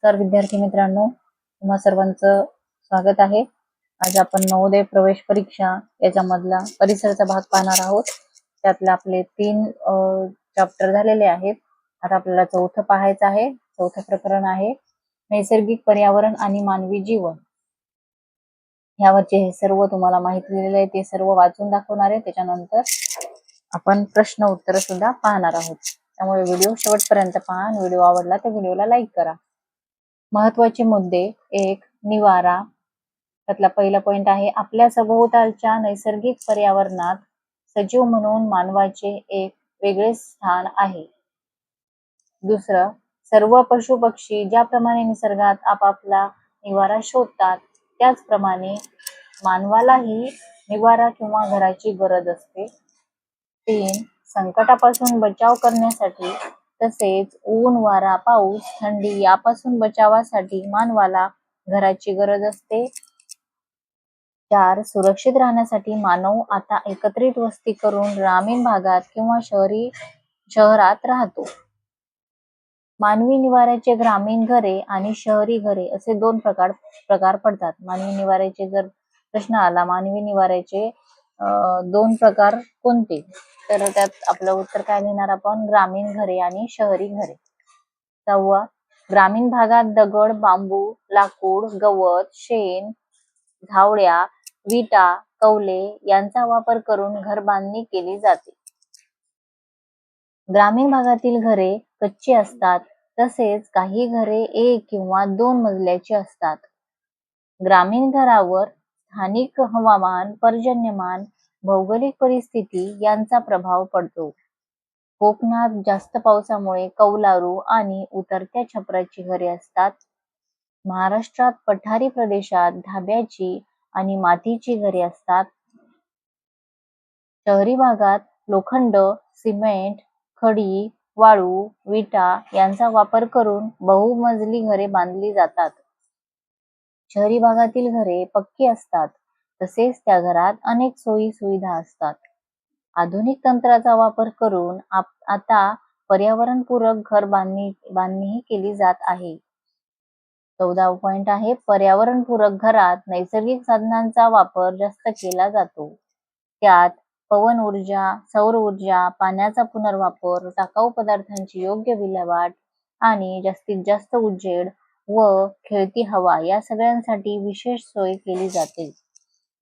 नमस्कार विद्यार्थी मित्रांनो, तुम्हा सर्वांचं स्वागत आहे. आज आपण नवोदय प्रवेश परीक्षा याच्यामधला परिसरचा भाग पाहणार आहोत. त्यातले आपले 3 चॅप्टर झालेले आहेत. आता आपल्याला चौथं पाहायचं आहे. चौथं प्रकरण आहे नैसर्गिक पर्यावरण आणि मानवी जीवन. यावरचे हे सर्व तुम्हाला माहिती दिलेले आहे, ते सर्व वाचून दाखवणार आहे. त्याच्यानंतर आपण प्रश्न उत्तर सुद्धा पाहणार आहोत. त्यामुळे व्हिडिओ शेवटपर्यंत पहा आणि व्हिडिओ आवडला तर व्हिडिओला लाईक करा. महत्वाचे मुद्दे. 1. निवारा. त्यातला पहिला पॉइंट आहे आपल्या सभोवतालच्या नैसर्गिक पर्यावरणात सजीव म्हणून मानवाचे एक वेगळे स्थान आहे. दुसरं, सर्व पशु पक्षी ज्याप्रमाणे निसर्गात आपापला निवारा शोधतात त्याचप्रमाणे मानवालाही निवारा किंवा घराची गरज असते. 3. संकटापासून बचाव करण्यासाठी तसेच ऊन, वारा, पाऊस, थंडी यापासून बचावासाठी मानवाला घराची गरज असते. 4. सुरक्षित राहण्यासाठी मानव आता एकत्रित वस्ती करून ग्रामीण भागात किंवा शहरात राहतो. मानवी निवाऱ्याचे ग्रामीण घरे आणि शहरी घरे असे 2 प्रकार पडतात. मानवी निवाऱ्याचे जर प्रश्न आला, मानवी निवाऱ्याचे 2 प्रकार कोणते, तर त्यात आपलं उत्तर काय लिहिणार आपण? ग्रामीण घरे आणि शहरी घरे. 6. ग्रामीण भागात दगड, बांबू, लाकूड, गवत, शेण, धावड्या, विटा, कौले यांचा वापर करून घर बांधणी केली जाते. ग्रामीण भागातील घरे कच्ची असतात, तसेच काही घरे 1 किंवा 2 मजल्याची असतात. ग्रामीण घरावर स्थानिक हवामान, पर्जन्यमान, भौगोलिक परिस्थिती यांचा प्रभाव पडतो. कोकणात जास्त पावसामुळे कौलारू आणि उतरत्या छपराची घरे असतात. महाराष्ट्रात पठारी प्रदेशात ढाब्याची आणि मातीची घरे असतात. शहरी भागात लोखंड, सिमेंट, खडी, वाळू, विटा यांचा वापर करून बहुमजली घरे बांधली जातात. शहरी भागातील घरे पक्की असतात, तसेच त्या घरात अनेक सोयी सुविधा असतात. आधुनिक तंत्राचा वापर करून आता पर्यावरणपूरक घर बांधणीही केली जात आहे. 14 पॉइंट आहे पर्यावरणपूरक घरात नैसर्गिक साधनांचा वापर जास्त केला जातो. त्यात पवन ऊर्जा, सौर ऊर्जा, पाण्याचा पुनर्वापर, टाकाऊ पदार्थांची योग्य विल्हेवाट आणि जास्तीत जास्त उजेड व खेळती हवा या सगळ्यांसाठी विशेष सोय केली जाते.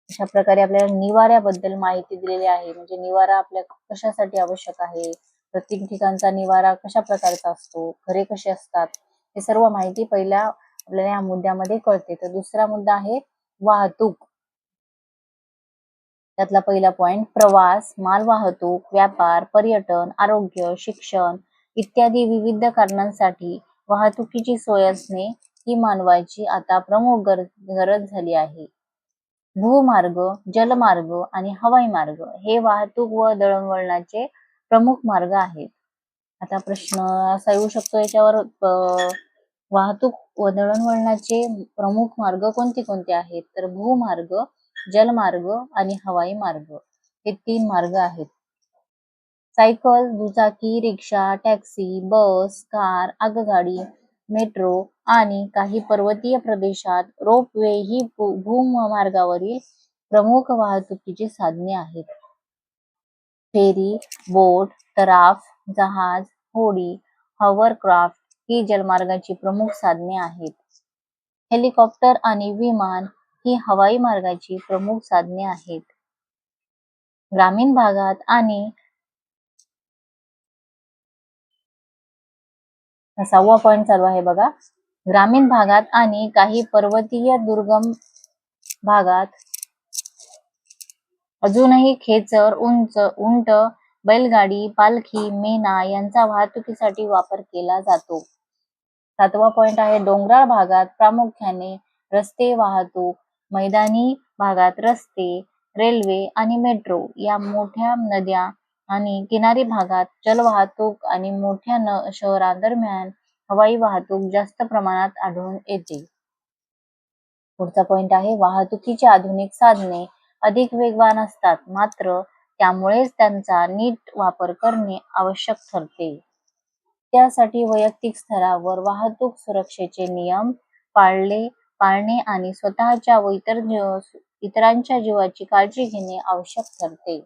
अशा प्रकारे आपल्याला निवाऱ्याबद्दल माहिती दिलेली आहे. म्हणजे निवारा आपल्या कशासाठी आवश्यक आहे, प्रत्येक ठिकाणचा निवारा कशा प्रकारचा असतो, घरे कशी असतात, हे सर्व माहिती पहिल्या आपल्याला या मुद्द्यामध्ये कळते. तर दुसरा मुद्दा आहे वाहतूक. त्यातला पहिला पॉइंट प्रवास, मालवाहतूक, व्यापार, पर्यटन, आरोग्य, शिक्षण इत्यादी विविध कारणांसाठी वाहतुकीची सोय असणे ही मानवाची आता प्रमुख गरज झाली आहे. भूमार्ग, जलमार्ग आणि हवाई मार्ग हे वाहतूक व दळणवळणाचे प्रमुख मार्ग आहेत. आता प्रश्न असा येऊ शकतो याच्यावर, वाहतूक व दळणवळणाचे प्रमुख मार्ग कोणते कोणते आहेत, तर भूमार्ग, जलमार्ग आणि हवाई मार्ग हे 3 मार्ग आहेत. सायकल, दुचाकी, रिक्षा, टॅक्सी, बस, कार, आगगाडी, मेट्रो आणि काही पर्वतीय प्रदेशात रोपवे ही भूमार्गावरील प्रमुख वाहतुकीची साधने आहेत. फेरी, बोट, तराफ, जहाज, होडी, हॉवरक्राफ्ट ही जलमार्गाची प्रमुख साधने आहेत. हेलिकॉप्टर आणि विमान ही हवाई मार्गाची प्रमुख साधने आहेत. ग्रामीण भागात आणि 6वा पॉइंट चालू आहे बघा. ग्रामीण भागात आणि काही पर्वतीय दुर्गम भागात अजूनही खेचर, उंट, बैलगाडी, पालखी, मेना यांचा वाहतुकीसाठी वापर केला जातो. 7वा पॉइंट आहे डोंगराळ भागात प्रामुख्याने रस्ते वाहतूक, मैदानी भागात रस्ते, रेल्वे आणि मेट्रो या मोठ्या नद्या आणि किनारी भागात जलवाहतूक आणि मोठ्या शहरांदरम्यान हवाई वाहतूक जास्त प्रमाणात आढळून येते. पुढचा पॉइंट आहे वाहतुकीची आधुनिक साधने अधिक वेगवान असतात, मात्र त्यामुळेच त्यांचा नीट वापर करणे आवश्यक ठरते. त्यासाठी वैयक्तिक स्तरावर वाहतूक सुरक्षेचे नियम पाळणे आणि स्वतःच्या व इतरांच्या जीवाची काळजी घेणे आवश्यक ठरते.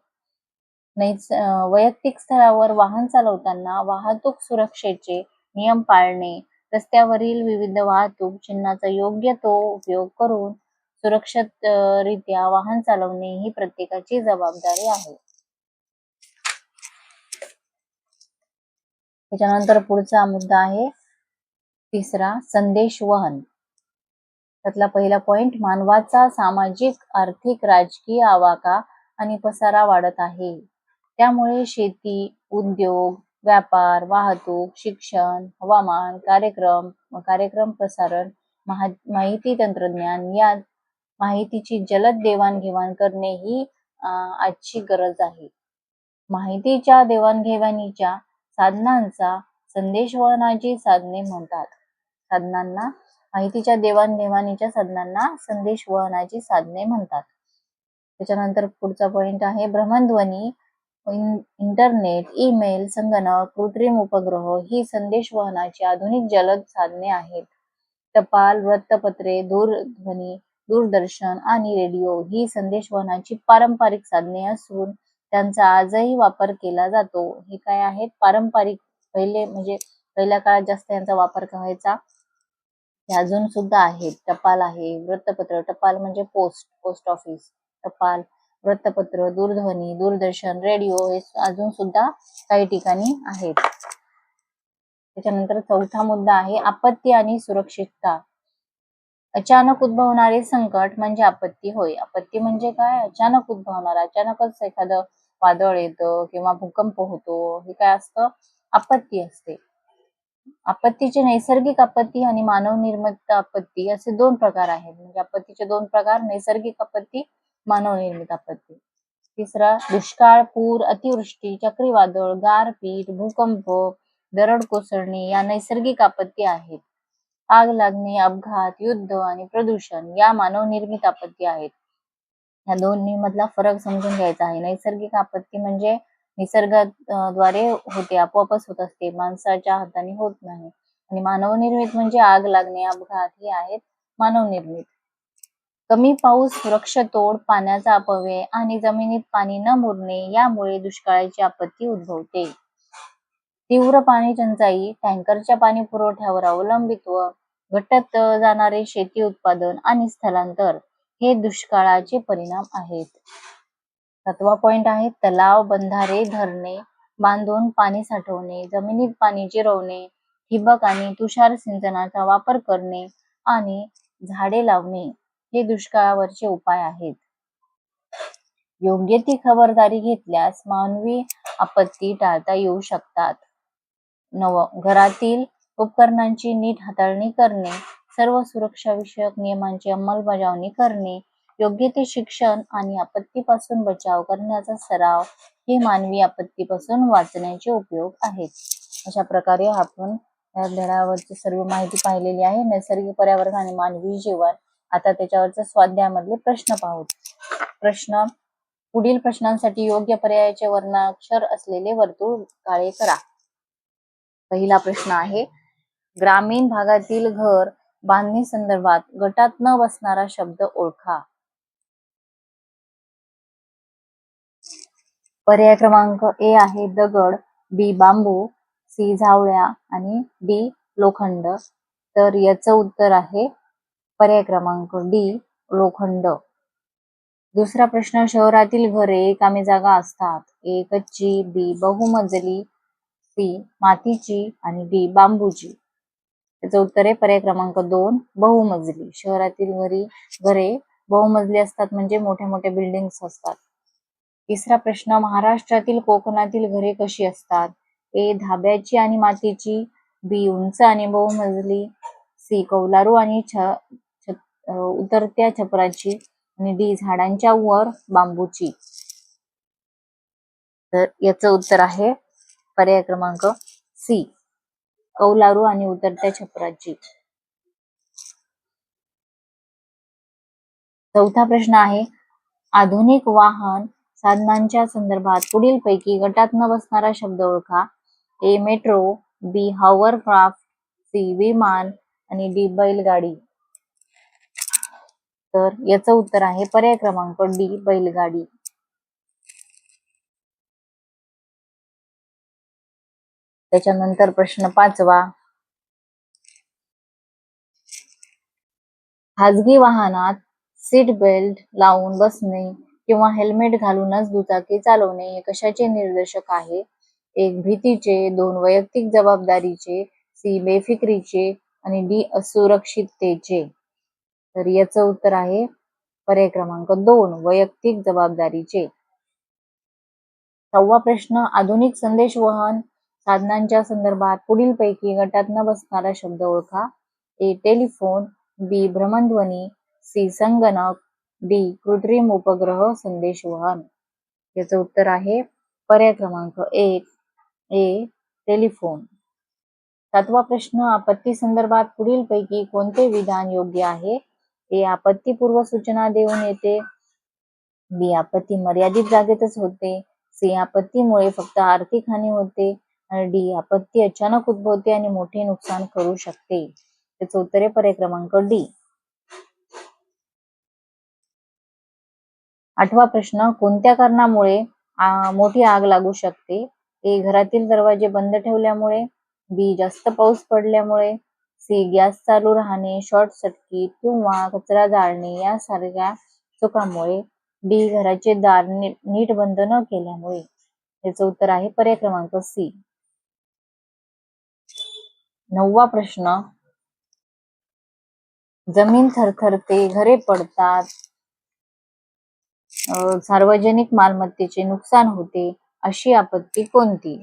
वैयक्तिक स्तरावर वाहन चालवताना वाहतूक सुरक्षेचे नियम पाळणे, रस्त्यावरील विविध वाहतूक चिन्हाचा योग्य तो उपयोग करून सुरक्षित रित्या वाहन चालवणे ही प्रत्येकाची जबाबदारी आहे. त्याच्यानंतर पुढचा मुद्दा आहे तिसरा, संदेश वहन. त्यातला पहिला पॉइंट, मानवाचा सामाजिक, आर्थिक, राजकीय आवाका आणि पसारा वाढत आहे. त्यामुळे शेती, उद्योग, व्यापार, वाहतूक, शिक्षण, हवामान, कार्यक्रम प्रसारण, माहिती तंत्रज्ञान या माहितीची जलद देवाणघेवाण करणे ही आजची गरज आहे. माहितीच्या देवाणघेवाणीच्या साधनांचा संदेशवहनाची साधने म्हणतात. माहितीच्या देवाणघेवाणीच्या साधनांना संदेशवहनाची साधने म्हणतात. त्याच्यानंतर पुढचा पॉइंट आहे भ्रमणध्वनी, इंटरनेट, ईमेल, संगणक, कृत्रिम उपग्रह ही संदेशवहनाची आधुनिक जलद साधने आहेत. टपाल, वृत्तपत्रे, दूरध्वनी, दूरदर्शन आणि रेडिओ ही संदेशवहनाची पारंपरिक साधने असून त्यांचा आजही वापर केला जातो. हे काय आहेत? पारंपरिक. पहिल्या काळात जास्त यांचा वापर व्हायचा, हे अजून सुद्धा आहेत. टपाल आहे, वृत्तपत्र, टपाल म्हणजे पोस्ट ऑफिस, टपाल, वृत्तपत्र, दूरध्वनी, दूरदर्शन, रेडिओ हे अजून सुद्धा काही ठिकाणी आहेत. त्याच्यानंतर चौथा मुद्दा आहे आपत्ती आणि सुरक्षितता. अचानक उद्भवणारे संकट म्हणजे आपत्ती होय. आपत्ती म्हणजे काय? अचानक उद्भवणार, अचानकच एखादं वादळ येतं किंवा भूकंप होतो, हे काय असतं? आपत्ती असते. आपत्तीचे नैसर्गिक आपत्ती आणि मानवनिर्मित आपत्ती असे दोन प्रकार आहेत. म्हणजे आपत्तीचे दोन प्रकार, नैसर्गिक आपत्ती, मानवनिर्मित आपत्ती. तिसरा, दुष्काळ, पूर, अतिवृष्टी, चक्रीवादळ, गारपीट, भूकंप, दरड कोसळणे या नैसर्गिक आपत्ती आहेत. आग लागणे, अपघात, युद्ध आणि प्रदूषण या मानवनिर्मित आपत्ती आहेत. या दोन्ही मधला फरक समजून घ्यायचा आहे. नैसर्गिक आपत्ती म्हणजे निसर्गाद्वारे होते, आपोआपच होत असते, माणसाच्या हाताने होत नाही. आणि मानवनिर्मित म्हणजे आग लागणे, अपघात हे आहेत मानवनिर्मित. कमी पाऊस, वृक्षतोड, पाण्याचा अपव्यय आणि जमिनीत पाणी न मुरणे यामुळे दुष्काळाची आपत्ती उद्भवते. तीव्र पाणी टंचाई, टँकरच्या पाणी पुरवठ्यावर अवलंबित्व, घटत जाणारे शेती उत्पादन आणि स्थलांतर हे दुष्काळाचे परिणाम आहेत. सातवा पॉइंट आहे तलाव, बंधारे, धरणे बांधून पाणी साठवणे, जमिनीत पाणी जिरवणे, ठिबक आणि तुषार सिंचनाचा वापर करणे आणि झाडे लावणे हे दुष्काळावरचे उपाय आहेत. योग्य ती खबरदारी घेतल्यास मानवी आपत्ती टाळता येऊ शकतात. घरातील उपकरणांची नीट हाताळणी करणे, सर्व सुरक्षाविषयक नियमांची अंमलबजावणी करणे, योग्य ते शिक्षण आणि आपत्तीपासून बचाव करण्याचा सराव हे मानवी आपत्तीपासून वाचण्याचे उपयोग आहेत. अशा प्रकारे आपण या धड्यावरची सर्व माहिती पाहिलेली आहे. नैसर्गिक पर्यावरण आणि मानवी जीवन. आता त्याच्यावरचे स्वाध्यायामधले प्रश्न पाहू. पुढील प्रश्नांसाठी योग्य पर्यायाचे वर्णाक्षर असलेले वर्तुळ काळे करा. पहिला प्रश्न आहे ग्रामीण भागातील घर बांधणी संदर्भात गटात न बसणारा शब्द ओळखा. पर्याय क्रमांक ए आहे दगड, बी बांबू, सी झावळ्या आणि डी लोखंड. तर याचं उत्तर आहे पर्याय क्रमांक डी लोखंड. दुसरा प्रश्न, शहरातील घरे रिकामी जागा असतात. ए कच्ची, बी बहुमजली, सी मातीची आणि डी बांबूची. त्याचं उत्तर आहे पर्याय क्रमांक 2 बहुमजली. शहरातील घरे बहुमजली असतात म्हणजे मोठ्या मोठ्या बिल्डिंग्स असतात. तिसरा प्रश्न, महाराष्ट्रातील कोकणातील घरे कशी असतात. ए धाब्याची आणि मातीची, बी उंच आणि बहुमजली, सी कौलारू आणि उतरत्या छपराची आणि डी झाडांच्या वर बांबूची. तर याचं उत्तर आहे पर्याय क्रमांक सी कौलारू आणि उतरत्या छपराची. चौथा प्रश्न आहे आधुनिक वाहन साधनांच्या संदर्भात पुढील पैकी गटात न बसणारा शब्द ओळखा. ए मेट्रो, बी हॉवरक्राफ्ट, सी विमान आणि डी बैलगाडी. तर याचं उत्तर आहे पर्याय क्रमांक डी बैलगाडी. त्याच्यानंतर प्रश्न 5वा. खाजगी वाहनात सीट बेल्ट लावून बसणे किंवा हेल्मेट घालूनच दुचाकी चालवणे हे कशाचे निर्देशक आहे? 1 भीतीचे, 2 वैयक्तिक जबाबदारीचे, सी बेफिक्रीचे आणि डी असुरक्षिततेचे. तर याचं उत्तर आहे पर्याय क्रमांक 2 वैयक्तिक जबाबदारीचे. 6वा प्रश्न. आधुनिक संदेशवहन साधनांच्या संदर्भात पुढीलपैकी गटात न बसणारा शब्द ओळखा. ए टेलिफोन, बी भ्रमणध्वनी, सी संगणक, डी कृत्रिम उपग्रह संदेशवहन. याचं उत्तर आहे पर्याय क्रमांक 1 ए टेलिफोन. 7वा प्रश्न. आपत्ती संदर्भात पुढीलपैकी कोणते विधान योग्य आहे? ए आपत्ती पूर्व सूचना देऊन येते, बी आपत्ती मर्यादित जागेतच होते, सी आपत्तीमुळे फक्त आर्थिक हानी होते आणि डी आपत्ती अचानक उद्भवते आणि मोठे नुकसान करू शकते. त्याचं उत्तर आहे पर्याय क्रमांक डी. 8वा प्रश्न. कोणत्या कारणामुळे मोठी आग लागू शकते? ए घरातील दरवाजे बंद ठेवल्यामुळे, बी जास्त पाऊस पडल्यामुळे, सी गॅस चालू राहणे, शॉर्ट सर्किट किंवा कचरा जाळणे यासारख्या चुकांमुळे, डी घराचे दार नीट बंद न केल्यामुळे. याचं उत्तर आहे पर्याय क्रमांक सी. 9वा प्रश्न. जमीन थरथरते, घरे पडतात, सार्वजनिक मालमत्तेचे नुकसान होते, अशी आपत्ती कोणती?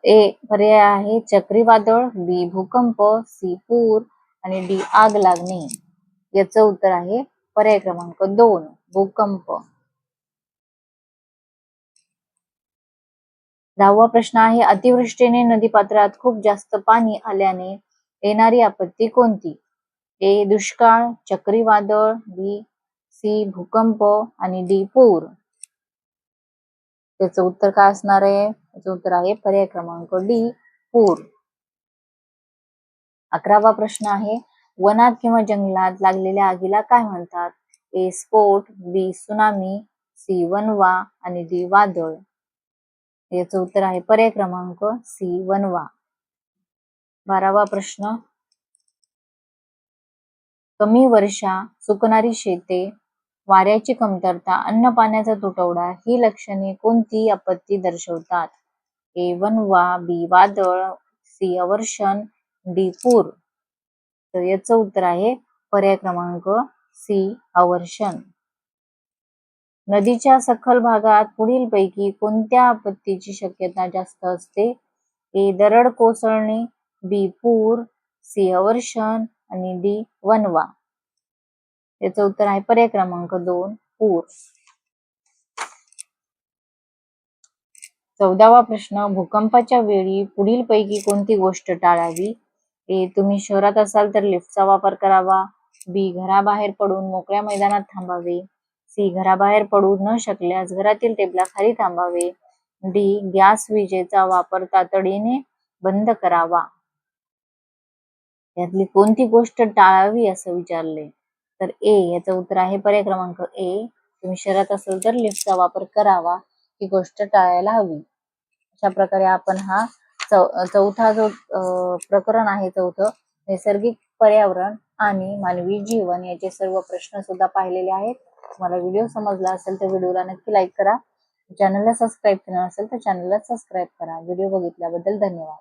ए पर्याय आहे चक्रीवादळ, बी भूकंप, सी पूर आणि डी आग लागणे. याचं उत्तर आहे पर्याय क्रमांक 2 भूकंप. 10वा प्रश्न आहे. अतिवृष्टीने नदीपात्रात खूप जास्त पाणी आल्याने येणारी आपत्ती कोणती? ए दुष्काळ, चक्रीवादळ, बी सी भूकंप आणि डी पूर. त्याचं उत्तर काय असणार आहे? त्याचं उत्तर आहे पर्याय क्रमांक डी पूर. 11वा प्रश्न आहे. वनात किंवा जंगलात लागलेल्या आगीला काय म्हणतात? ए स्फोट, बी सुनामी, सी वणवा आणि डी वादळ. याचं उत्तर आहे पर्याय क्रमांक सी वणवा. 12वा प्रश्न. कमी वर्षा, सुकणारी शेते, वाऱ्याची कमतरता, अन्न पाण्याचा तुटवडा ही लक्षणे कोणती आपत्ती दर्शवतात? ए वणवा, बी वादळ, सी अवर्षण, डी पूर. तर याचं उत्तर आहे पर्याय क्रमांक सी अवर्षण. नदीच्या सखल भागात पुढीलपैकी कोणत्या आपत्तीची शक्यता जास्त असते? ए दरड कोसळणे, बी पूर, सी अवर्षण आणि डी वणवा. याचं उत्तर आहे पर्याय क्रमांक 2 पूर. 14वा प्रश्न. भूकंपाच्या वेळी पुढीलपैकी कोणती गोष्ट टाळावी? ए तुम्ही शहरात असाल तर लिफ्टचा वापर करावा, बी घराबाहेर पडून मोकळ्या मैदानात थांबावे, सी घराबाहेर पडू न शकल्यास घरातील टेबलाखाली थांबावे, डी गॅस विजेचा वापर तातडीने बंद करावा. यातली कोणती गोष्ट टाळावी असं विचारले? तर ए याचं उत्तर आहे पर्याय क्रमांक ए तुम्ही शहरात असेल तर लिफ्टचा वापर करावा ही गोष्ट टाळायला हवी. अशा प्रकारे आपण हा चौथा जो प्रकरण आहे चौथं नैसर्गिक पर्यावरण आणि मानवी जीवन याचे सर्व प्रश्न सुद्धा पाहिलेले आहेत. तुम्हाला व्हिडिओ समजला असेल तर व्हिडिओला नक्की लाईक करा. चॅनलला सबस्क्राईब केलं नसेल तर चॅनलला सबस्क्राईब करा. व्हिडिओ बघितल्याबद्दल धन्यवाद.